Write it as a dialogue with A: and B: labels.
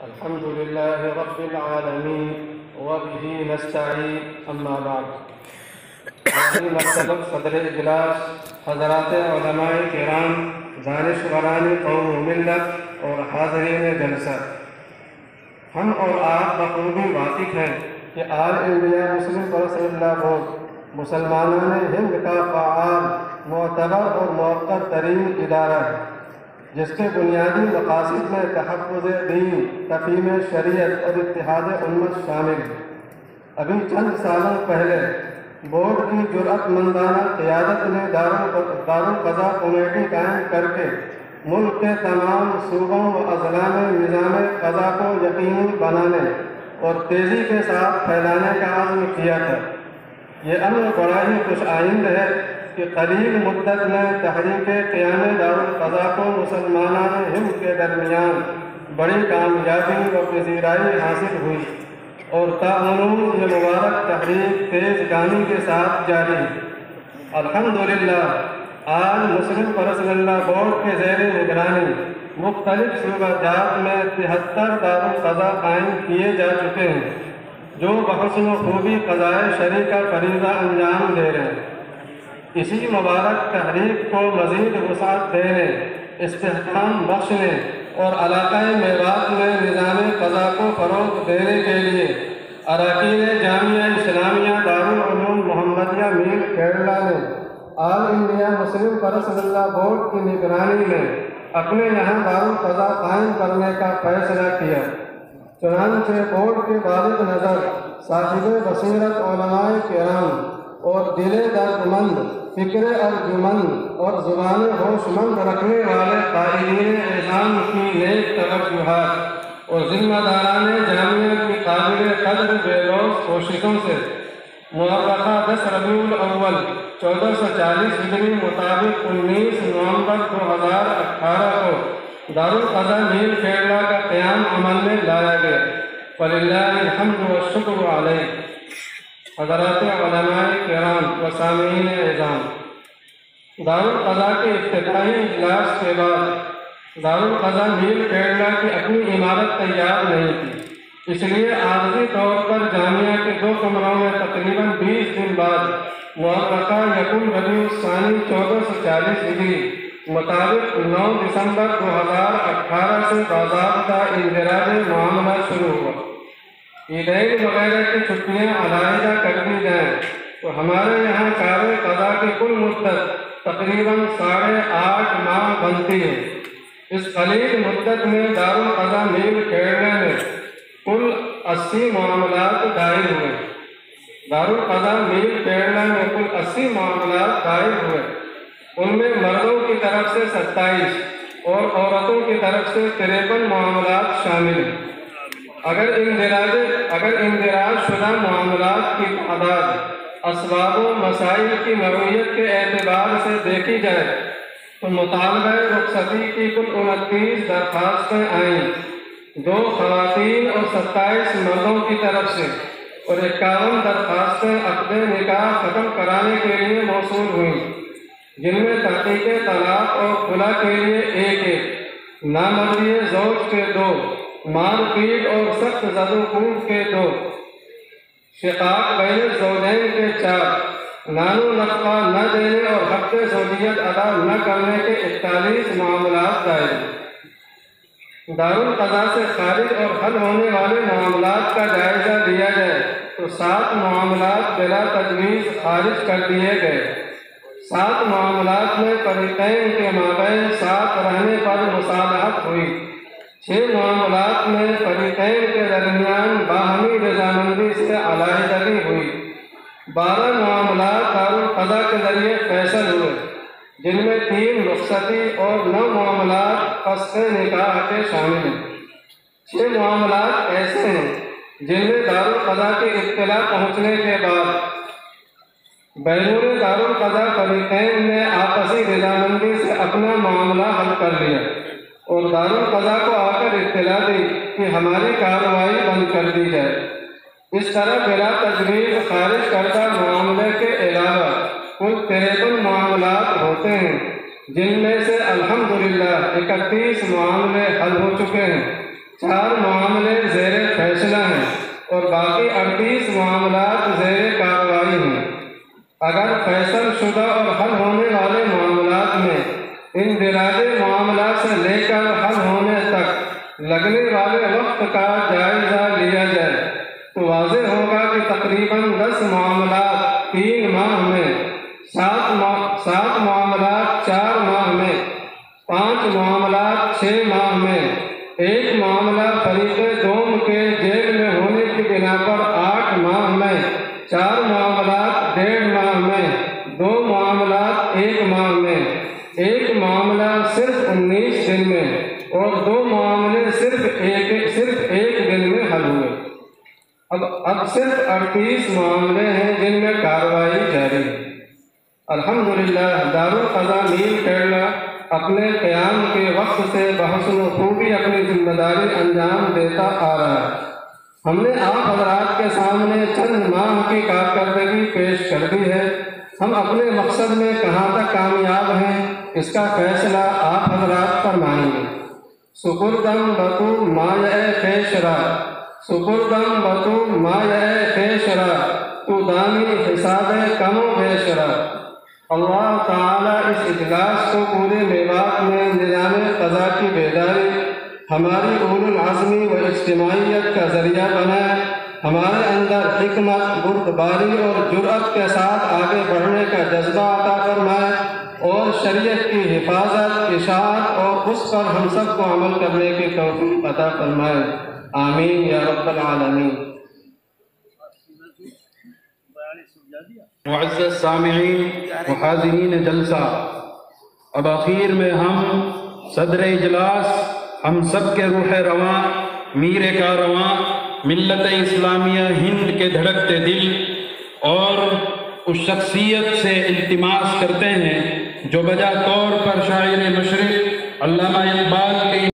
A: الحمد لله رب العالمين وبه نستعين اما بعد. مقصد صدر اجلاس حضرات علماء کرام، دانشوران قوم و ملت اور حاضرین جلسہ، ہم اور آپ بخوبی واقف ہیں کہ آل انڈیا مسلم پرسنل اللہ بورڈ مسلمانان ہند کا فعال، معتبر اور موقر ترین ادارہ ہے، جس کے بنیادی مقاصد میں تحفظ دین، تفہیم شریعت اور اتحاد امت شامل ہے۔ ابھی چند سالوں پہلے بورڈ کی جرأت مندانہ قیادت نے دارالقضا کمیٹی قائم کر کے ملک کے تمام صوبوں و اضلاع میں نظام قضا کو یقینی بنانے اور تیزی کے ساتھ پھیلانے کا عزم کیا تھا۔ یہ امر بڑا ہی خوش آئند ہے کہ قلیل مدت میں تحریک قیام دارالقضا کو مسلمانان ہند کے درمیان بڑی کامیابی و پذیرائی حاصل ہوئی اور تاہنوز یہ مبارک تحریک تیز گامی کے ساتھ جاری ہے۔ الحمدللہ آج مسلم پرسنل اللہ بورڈ کے زیر نگرانی مختلف صوبہ جات میں 73 دارالقضا قائم کیے جا چکے ہیں، جو بحسن و خوبی قضائے شرعی کا فریضہ انجام دے رہے ہیں۔ اسی مبارک تحریک کو مزید وسعت دینے، استحکام بخشنے اور علاقہ میوات میں نظام قضا کو فروغ دینے کے لیے اراکین جامعہ اسلامیہ دارالعلوم محمدیہ میر کیرلا نے آل انڈیا مسلم پرسنل اللہ بورڈ کی نگرانی میں اپنے یہاں دارالقضا قائم کرنے کا فیصلہ کیا۔ چنانچہ بورڈ کے بالغ نظر، صاحب بصیرت علماء کرام اور دل دردمند، فکر ارجمند اور زبان ہوش مند رکھنے والے قائدین اعظام کی نیک توجہات اور ذمہ داران جامعہ کی قابل قدر بے لوث کوششوں سے مورخہ 10 ربیع الاول 1440 ہجری مطابق 19 نومبر 2018 کو دارالقضا میر کیرلا کا قیام عمل میں لایا گیا۔ فللہ الحمد والشکر علیہ۔ حضرات علماء کرام و سامعین اعظام، دارالقضا کے افتتاحی اجلاس کے بعد دارالقضا میر کیرلا کی اپنی عمارت تیار نہیں تھی، اس لیے عارضی طور پر جامعہ کے 2 کمروں میں تقریباً 20 دن بعد مورخہ 1 ربیع الثانی 1440 ہجری مطابق 9 دسمبر 2018 سے باضابطہ اندراج معاملہ شروع ہوا۔ عیدین وغیرہ کی چھٹیاں علاحدہ کر دی جائیں تو ہمارے یہاں کار قضا کی کل مدت تقریباً 8.5 ماہ بنتی ہے۔ اس قلیل مدت میں دارالقضا میر کیرلا میں کل 80 معاملات دائر ہوئے۔ دارالقضا میر کیرلا میں کل 80 معاملات دائر ہوئے، ان میں مردوں کی طرف سے 27 اور عورتوں کی طرف سے 53 معاملات شامل ہیں۔ اگر اندراج شدہ معاملات کی تعداد اسباب و مسائل کی نوعیت کے اعتبار سے دیکھی جائے تو مطالبہ رخصتی کی کل 29 درخواستیں آئیں، 2 خواتین اور 27 مردوں کی طرف سے، اور 51 درخواستیں عقد نکاح ختم کرانے کے لیے موصول ہوئیں، جن میں تحقیق طلاق اور خلا کے لیے 1، نامردی زوج کے 2، مار پیٹ اور سخت زد و کوب کے 2، شقاق بین الزوجین کے 4، نانو نفقہ نہ دینے اور حق زوجیت ادا نہ کرنے کے 41 معاملات دائر۔ دارالقضا سے خارج اور حل ہونے والے معاملات کا جائزہ لیا جائے تو 7 معاملات بلا تجویز خارج کر دیے گئے۔ 7 معاملات میں فریقین کے مابین ساتھ رہنے پر مصالحت ہوئی۔ 6 معاملات میں فریقین کے درمیان باہمی رضامندی سے علیحدگی ہوئی۔ 12 معاملات دارالقضا کے ذریعے فیصل ہوئے، جن میں 3 رخصتی اور 9 معاملات فسخ نکاح کے شامل ہیں۔ 6 معاملات ایسے ہیں جن میں دارالقضا کی اطلاع پہنچنے کے بعد بیرون دارالقضا فریقین نے آپسی رضامندی سے اپنا معاملہ حل کر لیا اور دارالقضا کو آ کر اطلاع دی کہ ہماری کارروائی بند کر دی جائے۔ اس طرح بلا تجویز خارج کردہ معاملے کے علاوہ کل 53 معاملات ہوتے ہیں، جن میں سے الحمدللہ 31 معاملے حل ہو چکے ہیں، 4 معاملے شدہ اور حل ہونے والے معاملات میں اندراجی معاملات سے لے کر حل ہونے تک لگنے والے وقت کا جائزہ لیا جائے تو واضح ہوگا کہ تقریباً 10 معاملات 3 ماہ میں، 7 معاملات 4 ماہ میں، 5 معاملات 6 ماہ میں، 1 معاملہ فریق دوم کے جیل میں ہونے کی بنا پر 8 ماہ میں، 4 معاملات 1.5 ماہ میں، 2 معاملات 1 ماہ میں، 1 معاملہ صرف 19 دن میں اور 2 معاملے صرف ایک دن میں حل ہوئے۔ اب صرف 38 معاملے ہیں جن میں کارروائی جاری ہے۔ الحمدللہ دارالقضا نیل کیرلا اپنے قیام کے وقت سے بحسن و خوبی اپنی ذمہ داری انجام دیتا آ رہا ہے۔ ہم نے آپ حضرات کے سامنے چند ماہ کی کارکردگی پیش کر دی ہے۔ ہم اپنے مقصد میں کہاں تک کامیاب ہیں اس کا فیصلہ آپ حضرات فرمائیں گے۔ سپردم بطو مایہ خیشرا، سپردم بطو مایہ خیشرا، تو دانی حساب کم و بیشرا۔ اللہ تعالیٰ اس اجلاس کو پورے میوات میں نظام قضا کی بیداری، ہماری اولو العزمی و اجتماعیت کا ذریعہ بنائے، ہمارے اندر حکمت، بردباری اور جرأت کے ساتھ آگے بڑھنے کا جذبہ عطا فرمائے اور شریعت کی حفاظت، اشاعت اور اس پر ہم سب کو عمل کرنے کی توفیق عطا فرمائے۔ آمین یا رب العالمین۔
B: معزز سامعین و حاضرین جلسہ، اب آخر میں ہم صدر اجلاس، ہم سب کے روح رواں، میر کارواں، ملت اسلامیہ ہند کے دھڑکتے دل اور اس شخصیت سے التماس کرتے ہیں جو بجا طور پر شاعر مشرق علامہ اقبال کے